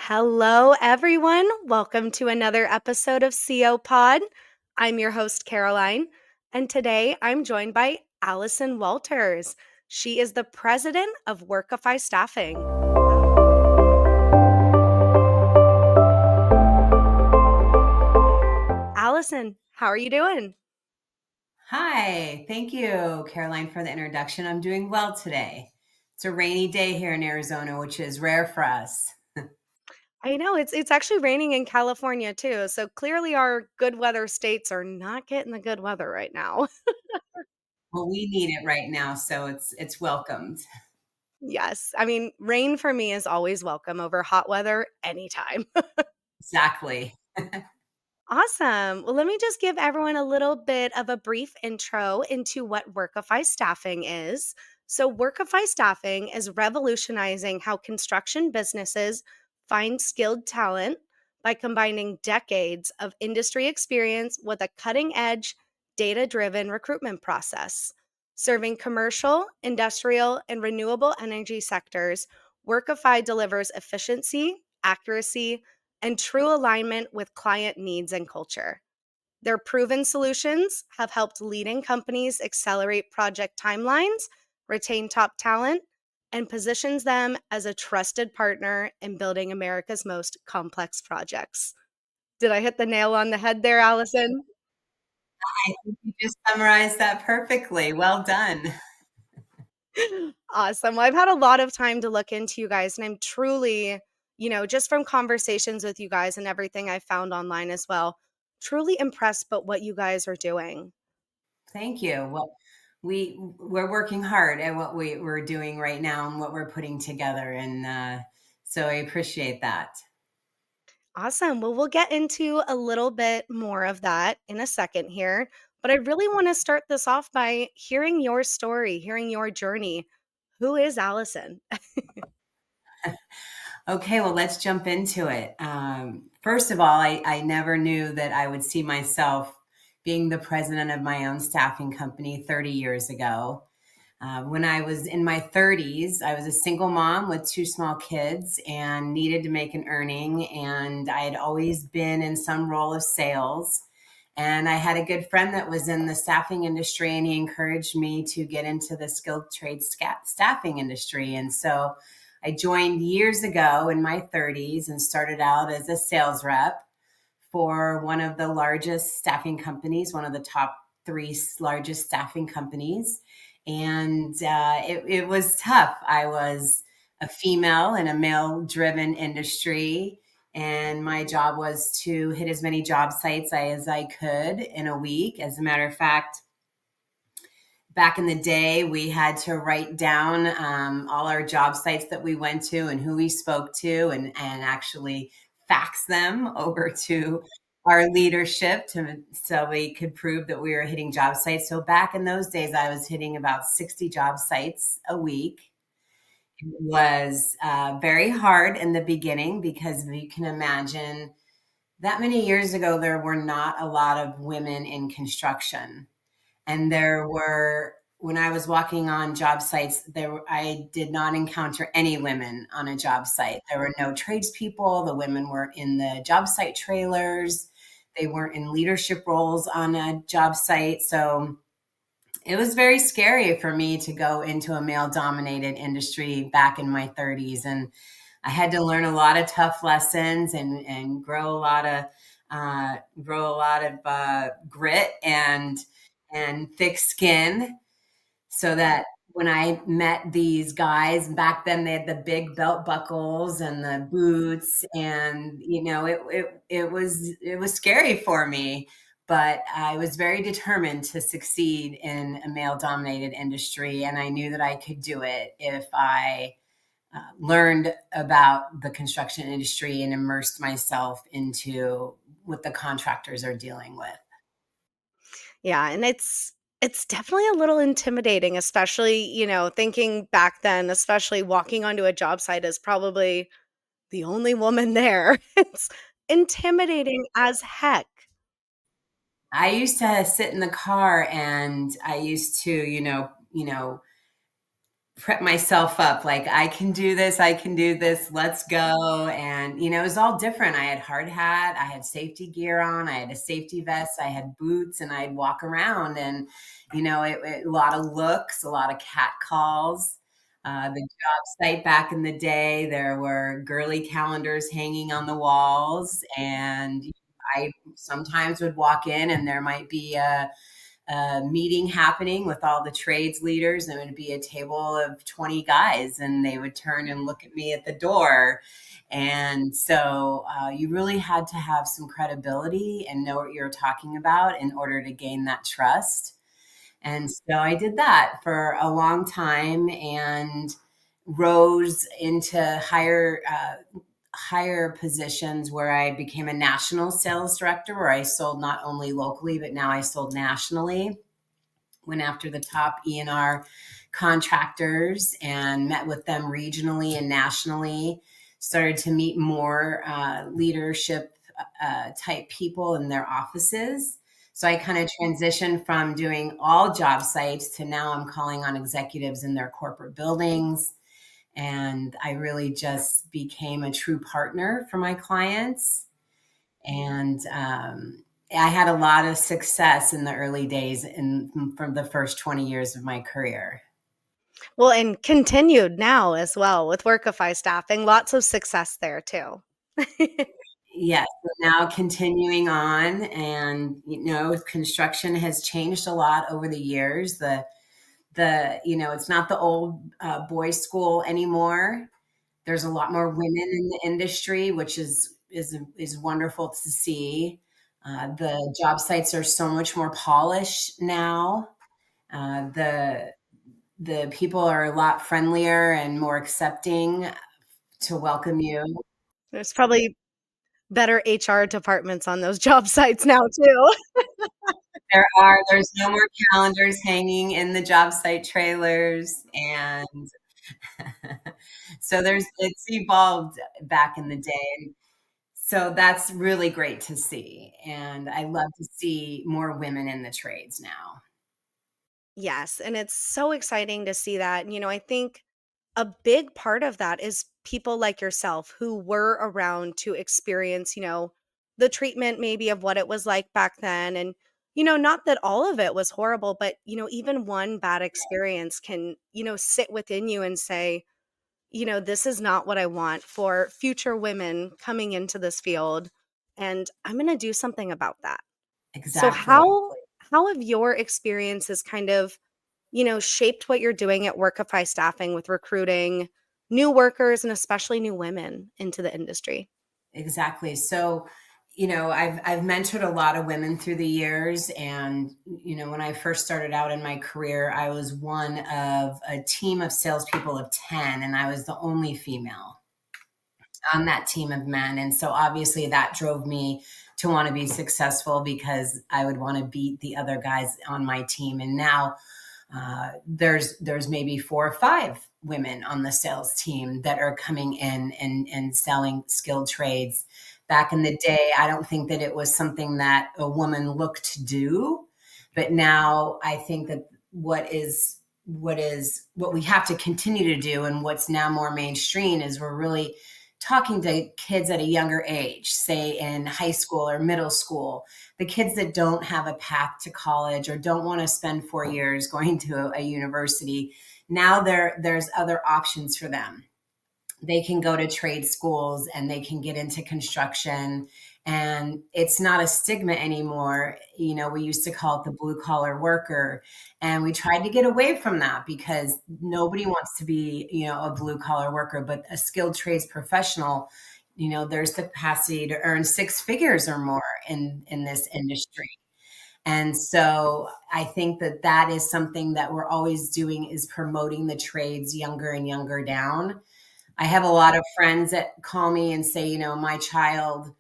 Hello, everyone. Welcome to another episode of CO Pod. I'm your host, Caroline, and today I'm joined by Allison Walters. She is the president of Workify Staffing. Allison, how are you doing? Hi, thank you, Caroline, for the introduction. I'm doing well today. It's a rainy day here in Arizona, which is rare for us. I know it's actually raining in California too, so clearly our good weather states are not getting the good weather right now. Well, we need it right now, so it's welcomed. Yes, I mean, rain for me is always welcome over hot weather anytime. Exactly. Awesome. Well, let me just give everyone a little bit of a brief intro into what Workify Staffing is. So, Workify Staffing is revolutionizing how construction businesses find skilled talent by combining decades of industry experience with a cutting edge, data driven recruitment process. Serving commercial, industrial, and renewable energy sectors, Workify delivers efficiency, accuracy, and true alignment with client needs and culture. Their proven solutions have helped leading companies accelerate project timelines, retain top talent, and positions them as a trusted partner in building America's most complex projects. Did I hit the nail on the head there, Allison? I think you just summarized that perfectly. Well done. Awesome. Well, I've had a lot of time to look into you guys, and I'm truly, just from conversations with you guys and everything I found online as well, truly impressed by what you guys are doing. Thank you. Well, we're working hard at what we're doing right now and what we're putting together, and so I appreciate that. Awesome. Well, we'll get into a little bit more of that in a second here, but I really want to start this off by hearing your story, hearing your journey. Who is Allison? Okay, well, let's jump into it. First of all, I never knew that I would see myself being the president of my own staffing company 30 years ago. When I was in my 30s, I was a single mom with two small kids and needed to make an earning. And I had always been in some role of sales. And I had a good friend that was in the staffing industry, and he encouraged me to get into the skilled trade staffing industry. And so I joined years ago in my 30s and started out as a sales rep for one of the largest staffing companies, one of the top three largest staffing companies. And it was tough. I was a female in a male driven industry. And my job was to hit as many job sites as I could in a week. As a matter of fact, back in the day, we had to write down all our job sites that we went to and who we spoke to, and actually fax them over to our leadership so we could prove that we were hitting job sites. So back in those days, I was hitting about 60 job sites a week. It was very hard in the beginning because you can imagine that many years ago, there were not a lot of women in construction. And there were, when I was walking on job sites, I did not encounter any women on a job site. There were no tradespeople. The women were in the job site trailers. They weren't in leadership roles on a job site. So it was very scary for me to go into a male dominated industry back in my 30s. And I had to learn a lot of tough lessons and grow a lot of grit and thick skin, so that when I met these guys back then, they had the big belt buckles and the boots, and it was scary for me, but I was very determined to succeed in a male dominated industry, and I knew that I could do it if I learned about the construction industry and immersed myself into what the contractors are dealing with. Yeah, and it's definitely a little intimidating, especially, thinking back then, especially walking onto a job site as probably the only woman there. It's intimidating as heck. I used to sit in the car and I used to, prep myself up like I can do this, I can do this, let's go. And it was all different. I had hard hat, I had safety gear on, I had a safety vest, I had boots, and I'd walk around. And a lot of looks, a lot of cat calls. The job site back in the day, there were girly calendars hanging on the walls, and I sometimes would walk in and there might be a meeting happening with all the trades leaders, and it would be a table of 20 guys, and they would turn and look at me at the door. And so you really had to have some credibility and know what you're talking about in order to gain that trust. And so I did that for a long time and rose into higher positions where I became a national sales director, where I sold not only locally, but now I sold nationally. Went after the top E&R contractors and met with them regionally and nationally. Started to meet more leadership type people in their offices. So I kind of transitioned from doing all job sites to now I'm calling on executives in their corporate buildings. And I really just became a true partner for my clients. And I had a lot of success in the early days from the first 20 years of my career. Well, and continued now as well with Workify Staffing, lots of success there too. Yes, so now continuing on, and construction has changed a lot over the years. It's not the old boys' school anymore. There's a lot more women in the industry, which is wonderful to see. The job sites are so much more polished now. The people are a lot friendlier and more accepting to welcome you. There's probably better HR departments on those job sites now too. There's no more calendars hanging in the job site trailers. And so it's evolved back in the day. So that's really great to see. And I love to see more women in the trades now. Yes, and it's so exciting to see that. I think a big part of that is people like yourself who were around to experience, the treatment maybe of what it was like back then. And, not that all of it was horrible, but, even one bad experience can, sit within you and say, this is not what I want for future women coming into this field. And I'm going to do something about that. So Exactly. how have your experiences kind of, shaped what you're doing at Workify Staffing with recruiting new workers and especially new women into the industry? Exactly. So, I've mentored a lot of women through the years, and when I first started out in my career, I was one of a team of salespeople of 10, and I was the only female on that team of men. And so, obviously, that drove me to want to be successful because I would want to beat the other guys on my team. And now there's maybe 4 or 5 women on the sales team that are coming in and selling skilled trades. Back in the day, I don't think that it was something that a woman looked to do, but now I think that what we have to continue to do, and what's now more mainstream, is we're really talking to kids at a younger age, say in high school or middle school, the kids that don't have a path to college or don't want to spend 4 years going to a university. Now there's other options for them. They can go to trade schools and they can get into construction, and it's not a stigma anymore. We used to call it the blue collar worker, and we tried to get away from that because nobody wants to be a blue collar worker, but a skilled trades professional. There's the capacity to earn 6 figures or more in this industry. And so I think that is something that we're always doing, is promoting the trades younger and younger down. I have a lot of friends that call me and say, my child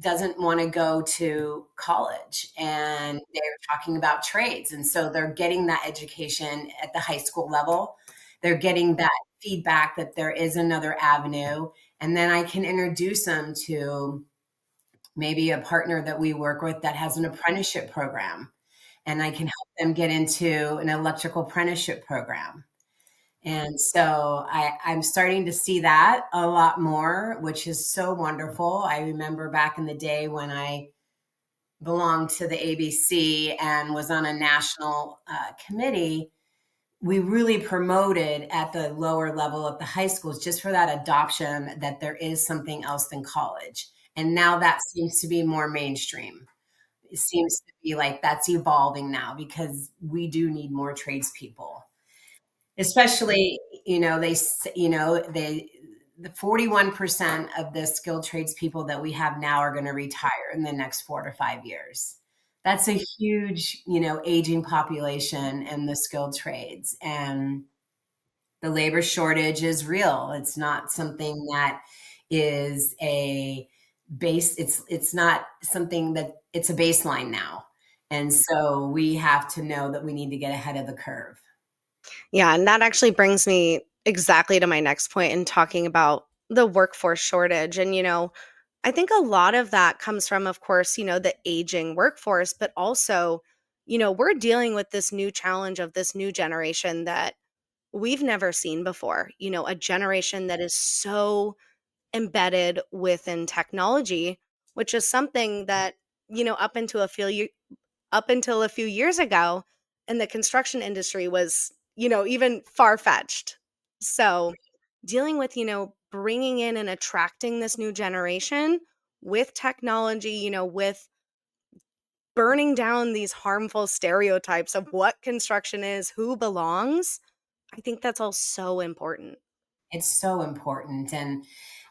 doesn't want to go to college, and they're talking about trades. And so they're getting that education at the high school level. They're getting that feedback that there is another avenue. And then I can introduce them to maybe a partner that we work with that has an apprenticeship program, and I can help them get into an electrical apprenticeship program. And so I'm starting to see that a lot more, which is so wonderful. I remember back in the day when I belonged to the ABC and was on a national committee, we really promoted at the lower level of the high schools just for that adoption that there is something else than college. And now that seems to be more mainstream. It seems to be like that's evolving now because we do need more tradespeople. Especially, the 41% of the skilled tradespeople that we have now are going to retire in the next 4 to 5 years. That's a huge, aging population in the skilled trades. And the labor shortage is real. It's not something that is a base. It's not something that it's a baseline now. And so we have to know that we need to get ahead of the curve. Yeah, and that actually brings me exactly to my next point in talking about the workforce shortage. And, I think a lot of that comes from, of course, the aging workforce, but also, we're dealing with this new challenge of this new generation that we've never seen before, a generation that is so embedded within technology, which is something that, up until a few years ago in the construction industry was, even far-fetched. So, dealing with, bringing in and attracting this new generation with technology, with burning down these harmful stereotypes of what construction is, who belongs, I think that's all so important. It's so important. And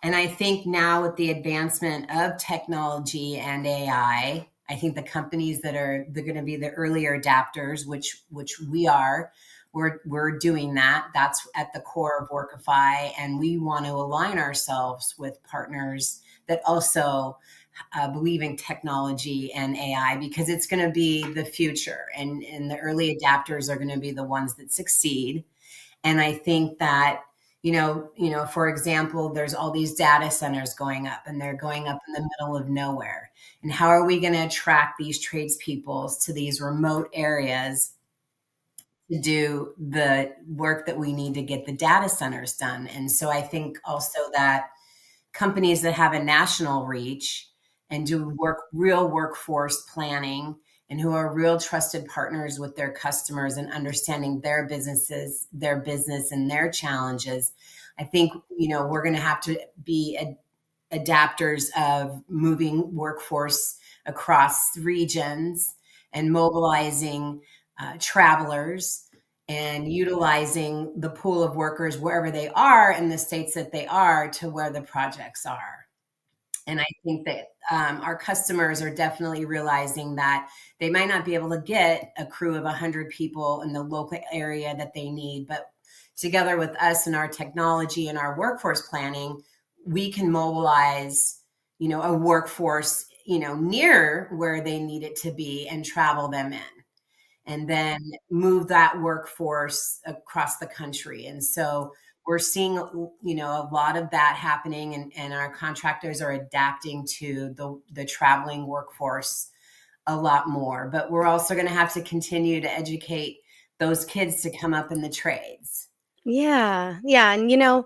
I think now with the advancement of technology and I think the companies that are they're going to be the earlier adapters, which we are, we're doing that. That's at the core of Workify, and we want to align ourselves with partners that also believe in technology and AI because it's going to be the future, and the early adapters are going to be the ones that succeed. And I think that, for example, there's all these data centers going up and they're going up in the middle of nowhere. And how are we going to attract these tradespeople to these remote areas to do the work that we need to get the data centers done? And so I think also that companies that have a national reach and do real workforce planning and who are real trusted partners with their customers and understanding their business and their challenges. I think, we're going to have to be adapters of moving workforce across regions and mobilizing travelers and utilizing the pool of workers wherever they are in the states that they are to where the projects are. And I think that our customers are definitely realizing that they might not be able to get a crew of 100 people in the local area that they need, but together with us and our technology and our workforce planning, we can mobilize, a workforce, near where they need it to be and travel them in and then move that workforce across the country. And so we're seeing, a lot of that happening, and our contractors are adapting to the traveling workforce a lot more. But we're also going to have to continue to educate those kids to come up in the trades. Yeah. Yeah. And,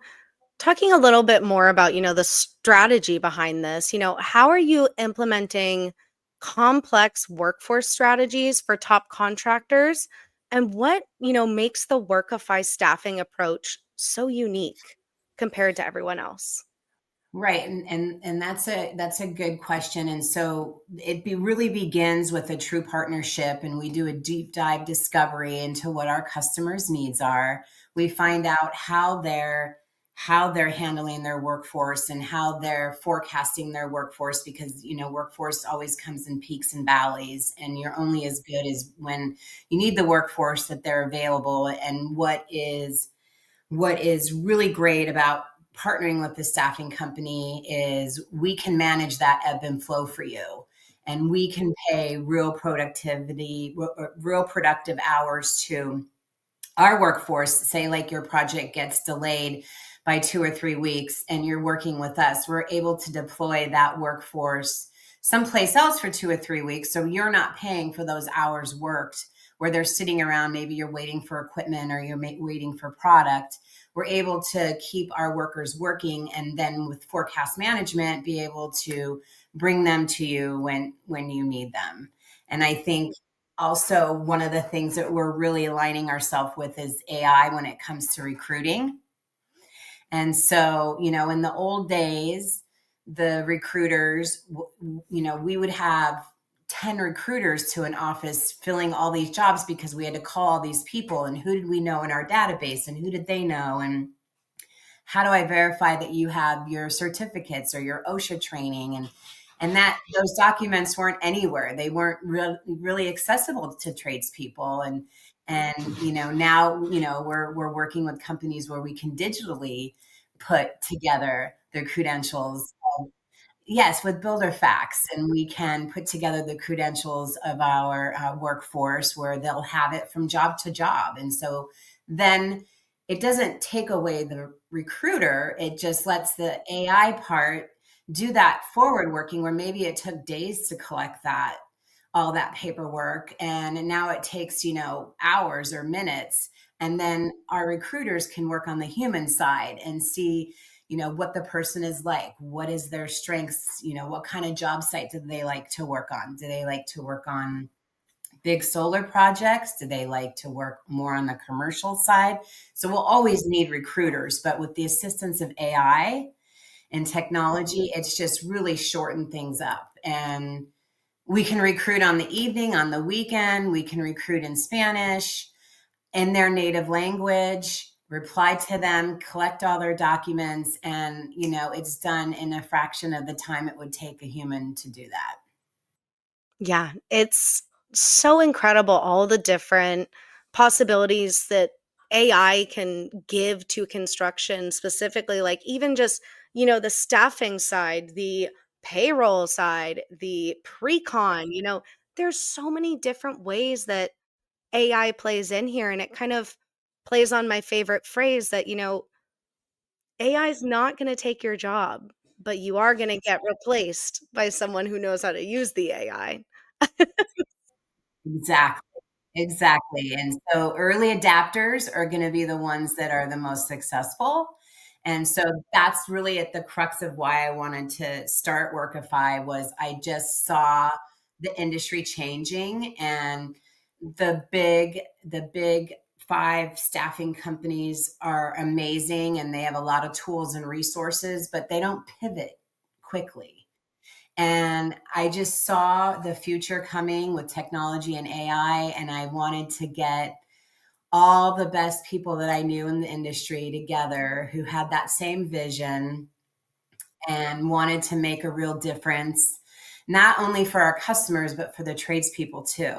talking a little bit more about, the strategy behind this, how are you implementing complex workforce strategies for top contractors? And what, makes the Workify staffing approach so unique compared to everyone else? Right, and that's a good question. And so really begins with a true partnership, and we do a deep dive discovery into what our customers' needs are. We find out how they're handling their workforce and how they're forecasting their workforce, because workforce always comes in peaks and valleys, and you're only as good as when you need the workforce that they're available. And what is really great about partnering with the staffing company is we can manage that ebb and flow for you, and we can pay real productive hours to our workforce. Say like your project gets delayed by 2 or 3 weeks and you're working with us, we're able to deploy that workforce someplace else for 2 or 3 weeks, so you're not paying for those hours worked. where they're sitting around, maybe you're waiting for equipment or you're waiting for product, we're able to keep our workers working, and then with forecast management be able to bring them to you when you need them. And I think also one of the things that we're really aligning ourselves with is AI when it comes to recruiting. And so, in the old days, the recruiters, we would have 10 recruiters to an office filling all these jobs because we had to call all these people, and who did we know in our database and who did they know, and how do I verify that you have your certificates or your OSHA training, and that those documents weren't anywhere. They weren't really accessible to tradespeople. And now we're working with companies where we can digitally put together their credentials. Yes, with Builder Facts, and we can put together the credentials of our workforce where they'll have it from job to job. And so then it doesn't take away the recruiter, it just lets the AI part do that forward working where maybe it took days to collect all that paperwork. And now it takes, hours or minutes. And then our recruiters can work on the human side and see what the person is like, what is their strengths, what kind of job site do they like to work on, do they like to work on big solar projects, do they like to work more on the commercial side. So we'll always need recruiters, but with the assistance of AI and technology, it's just really shortened things up. And we can recruit on the evening, on the weekend, we can recruit in Spanish, in their native language, reply to them, collect all their documents, and it's done in a fraction of the time it would take a human to do that. Yeah, it's so incredible all the different possibilities that AI can give to construction, specifically, like even just, the staffing side, the payroll side, the pre-con, there's so many different ways that AI plays in here. And it kind of plays on my favorite phrase that, AI is not going to take your job, but you are going to get replaced by someone who knows how to use the AI. Exactly. Exactly. And so early adapters are going to be the ones that are the most successful. And so that's really at the crux of why I wanted to start Workify. Was I just saw the industry changing, and the big five staffing companies are amazing and they have a lot of tools and resources, but they don't pivot quickly. And I just saw the future coming with technology and AI, and I wanted to get all the best people that I knew in the industry together who had that same vision and wanted to make a real difference, not only for our customers, but for the tradespeople too.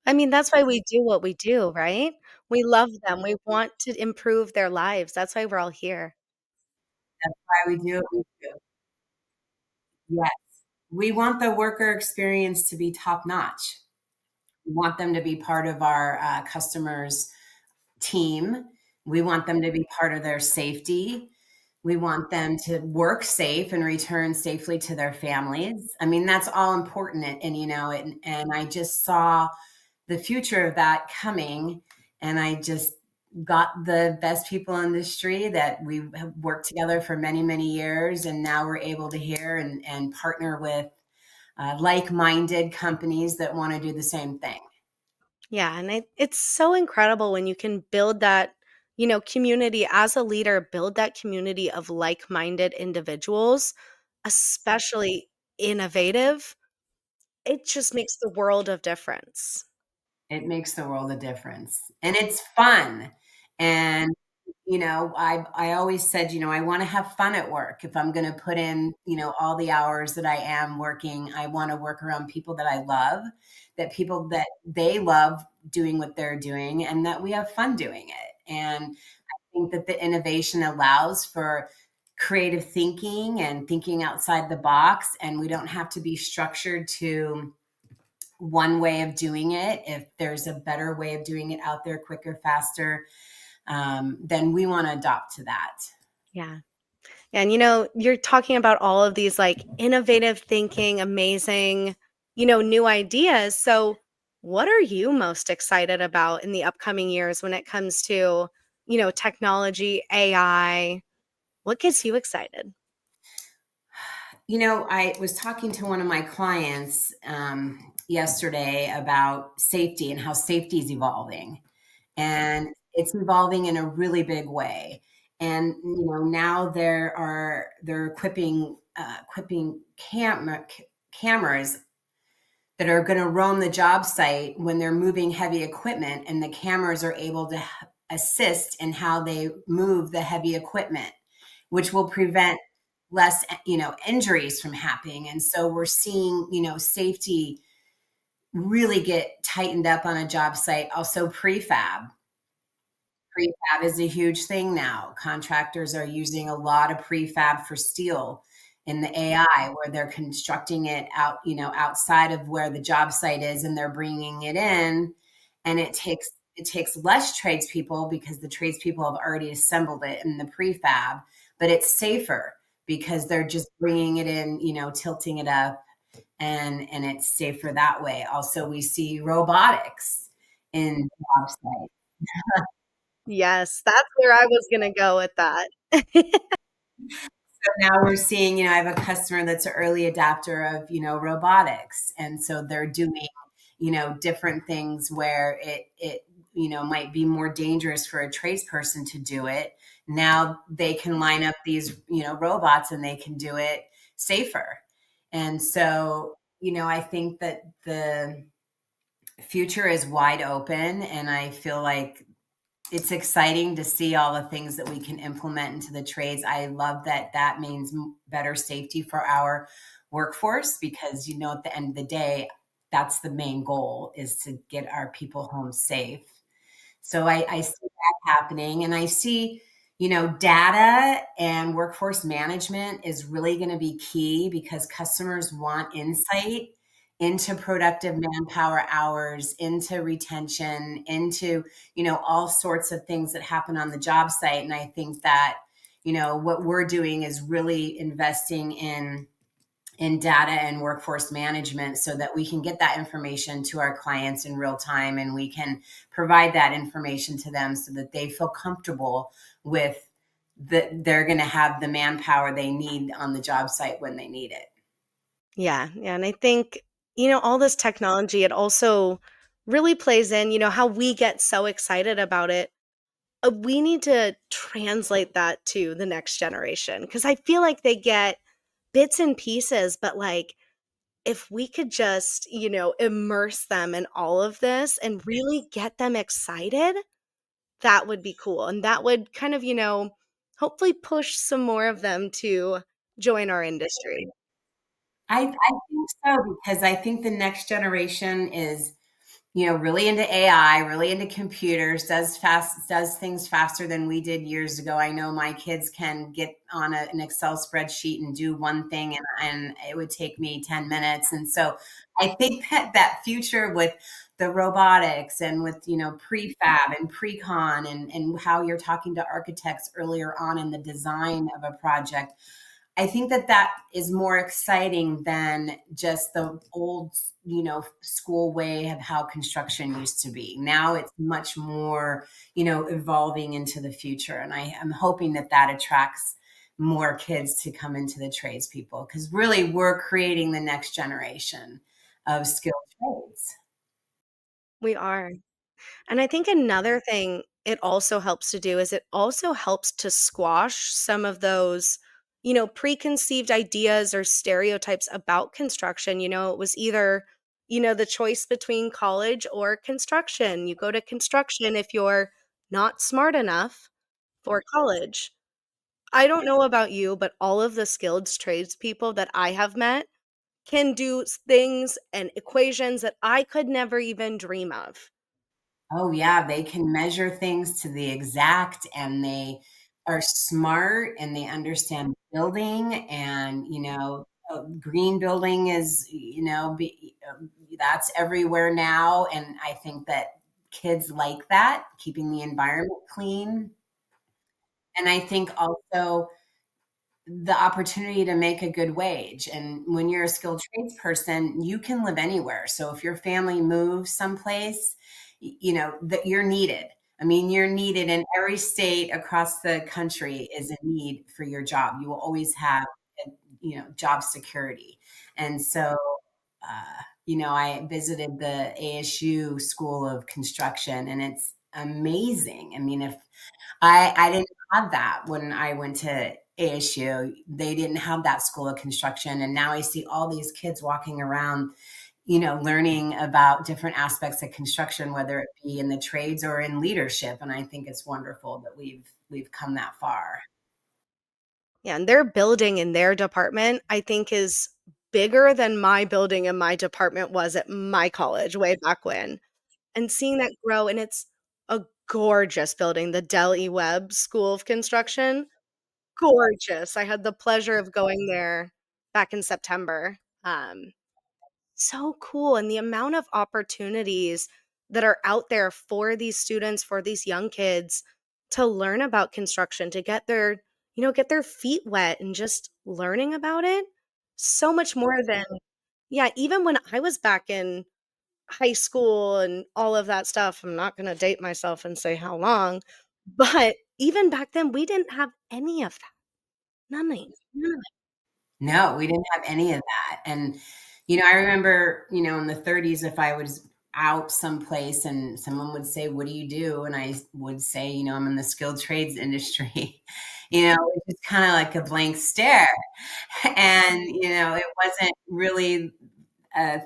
I mean, that's why we do what we do, right? We love them. We want to improve their lives. That's why we're all here. That's why we do what we do. Yes. We want the worker experience to be top notch. We want them to be part of our customers' team. We want them to be part of their safety. We want them to work safe and return safely to their families. I mean, that's all important. And I just saw the future of that coming. And I just got the best people in the industry that we have worked together for many, many years. And now we're able to hear and partner with like-minded companies that want to do the same thing. Yeah, and it's so incredible when you can build that, community as a leader, build that community of like-minded individuals, especially innovative. It just makes the world of difference. It makes the world a difference, and it's fun. And I always said, I want to have fun at work. If I'm going to put in, all the hours that I am working, I want to work around people that I love, that people that they love doing what they're doing, and that we have fun doing it. And I think that the innovation allows for creative thinking and thinking outside the box, and we don't have to be structured to one way of doing it. If there's a better way of doing it out there, quicker, faster, then we want to adopt to that. Yeah. And you're talking about all of these like innovative thinking, amazing, new ideas. So What are you most excited about in the upcoming years when it comes to, technology, AI? What gets you excited? I was talking to one of my clients yesterday about safety and how safety is evolving, and it's evolving in a really big way. And now they're equipping cameras that are going to roam the job site when they're moving heavy equipment, and the cameras are able to assist in how they move the heavy equipment, which will prevent less injuries from happening. And so we're seeing safety really get tightened up on a job site. Also prefab is a huge thing now. Contractors are using a lot of prefab for steel in the AI, where they're constructing it out, outside of where the job site is, and they're bringing it in. And it takes less tradespeople because the tradespeople have already assembled it in the prefab, but it's safer because they're just bringing it in, tilting it up, and it's safer that way. Also, we see robotics in job sites. Yes, that's where I was gonna go with that. So now we're seeing, I have a customer that's an early adapter of, robotics. And so they're doing, different things where it, might be more dangerous for a tradesperson to do it. Now they can line up these, robots, and they can do it safer. And so, I think that the future is wide open, and I feel like it's exciting to see all the things that we can implement into the trades. I love that that means better safety for our workforce, because at the end of the day, that's the main goal, is to get our people home safe. So I see that happening, and I see, data and workforce management is really going to be key, because customers want insight into productive manpower hours, into retention, into, all sorts of things that happen on the job site. And I think that, what we're doing is really investing in data and workforce management, so that we can get that information to our clients in real time, and we can provide that information to them so that they feel comfortable with that they're going to have the manpower they need on the job site when they need it. Yeah, yeah, and I think, all this technology, it also really plays in, how we get so excited about it. We need to translate that to the next generation, because I feel like they get bits and pieces, but like if we could just, immerse them in all of this and really get them excited, that would be cool. And that would kind of, hopefully push some more of them to join our industry. I think so, because I think the next generation is, really into AI, really into computers, does things faster than we did years ago. I know my kids can get on an Excel spreadsheet and do one thing, and it would take me 10 minutes. And so I think that that future with the robotics, and with, prefab and precon, and how you're talking to architects earlier on in the design of a project, I think that that is more exciting than just the old, school way of how construction used to be. Now it's much more, evolving into the future. And I am hoping that that attracts more kids to come into the tradespeople, because really we're creating the next generation of skilled trades. We are. And I think another thing it also helps to do is it also helps to squash some of those, preconceived ideas or stereotypes about construction. It was either, the choice between college or construction. You go to construction if you're not smart enough for college. I don't know about you, but all of the skilled tradespeople that I have met can do things and equations that I could never even dream of. Oh yeah, they can measure things to the exact, and they are smart, and they understand building. And green building is, that's everywhere now. And I think that kids like that, keeping the environment clean. And I think also the opportunity to make a good wage. And when you're a skilled trades person, you can live anywhere. So if your family moves someplace, you know, that you're needed. I mean, you're needed in every state across the country is a need for your job. You will always have, you know, job security. And so, you know, I visited the ASU School of Construction and it's amazing. I mean, if I didn't have that when I went to ASU. They didn't have that school of construction, and now I see all these kids walking around, you know, learning about different aspects of construction, whether it be in the trades or in leadership. And I think it's wonderful that we've come that far. Yeah, and their building in their department, I think, is bigger than my building in my department was at my college way back when. And seeing that grow, and it's a gorgeous building, the Del E. Webb School of Construction. Gorgeous. I had the pleasure of going there back in September. So cool, and the amount of opportunities that are out there for these students, for these young kids to learn about construction, to get their, get their feet wet and just learning about it. So much more than, yeah, even when I was back in high school and all of that stuff. I'm not gonna date myself and say how long, but even back then, we didn't have any of that. None of No, we didn't have any of that. And, you know, I remember, you know, in the 30s, if I was out someplace and someone would say, "What do you do?" And I would say, you know, "I'm in the skilled trades industry." You know, it's just kind of like a blank stare. And, you know, it wasn't really a,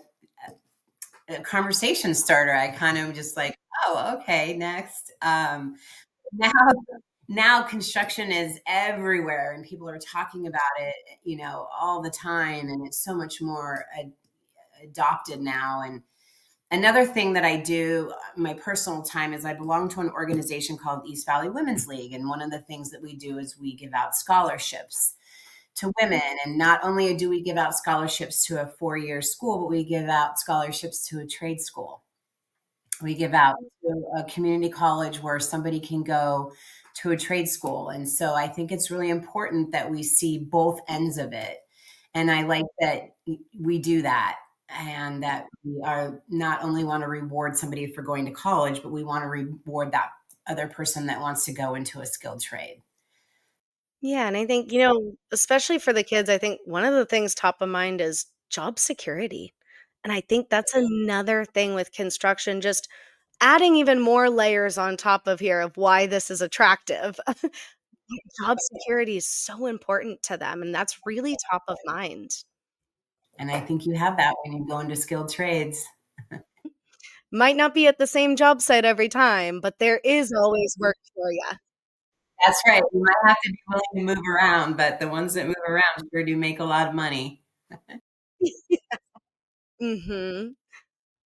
a conversation starter. I kind of just like, "Oh, okay, next." Now, now construction is everywhere and people are talking about it, you know, all the time. And it's so much more adopted now. And another thing that I do, my personal time, is I belong to an organization called East Valley Women's League. And one of the things that we do is we give out scholarships to women. And not only do we give out scholarships to a 4-year school, but we give out scholarships to a trade school. We give out to a community college where somebody can go to a trade school. And so I think it's really important that we see both ends of it. And I like that we do that and that we are not only want to reward somebody for going to college, but we want to reward that other person that wants to go into a skilled trade. Yeah, and I think, especially for the kids, I think one of the things top of mind is job security. And I think that's another thing with construction, just adding even more layers on top of here of why this is attractive. Job security is so important to them, and that's really top of mind. And I think you have that when you go into skilled trades. Might not be at the same job site every time, but there is always work for you. That's right. You might have to be willing to move around, but the ones that move around sure do make a lot of money. Mhm.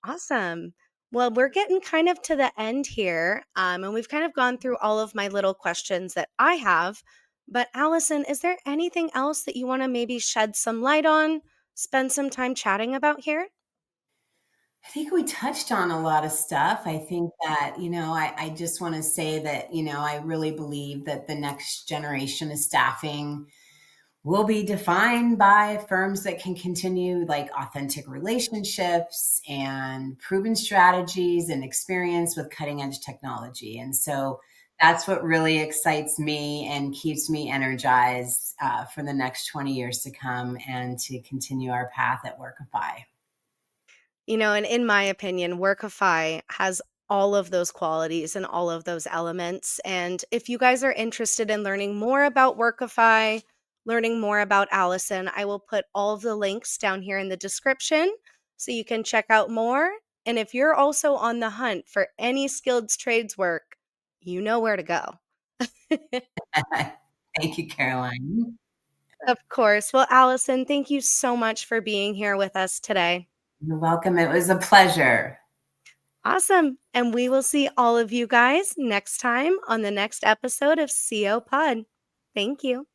Awesome. Well, we're getting kind of to the end here, and we've kind of gone through all of my little questions that I have. But Allison, is there anything else that you want to maybe shed some light on, spend some time chatting about here? I think we touched on a lot of stuff. I think that, you know, I just want to say that, you know, I really believe that the next generation of staffing will be defined by firms that can continue like authentic relationships and proven strategies and experience with cutting edge technology. And so that's what really excites me and keeps me energized for the next 20 years to come and to continue our path at Workify. And in my opinion, Workify has all of those qualities and all of those elements. And if you guys are interested in learning more about Workify, learning more about Allison, I will put all of the links down here in the description so you can check out more. And if you're also on the hunt for any skilled trades work, you know where to go. Thank you, Caroline. Of course. Well, Allison, thank you so much for being here with us today. You're welcome. It was a pleasure. Awesome. And we will see all of you guys next time on the next episode of CO Pod. Thank you.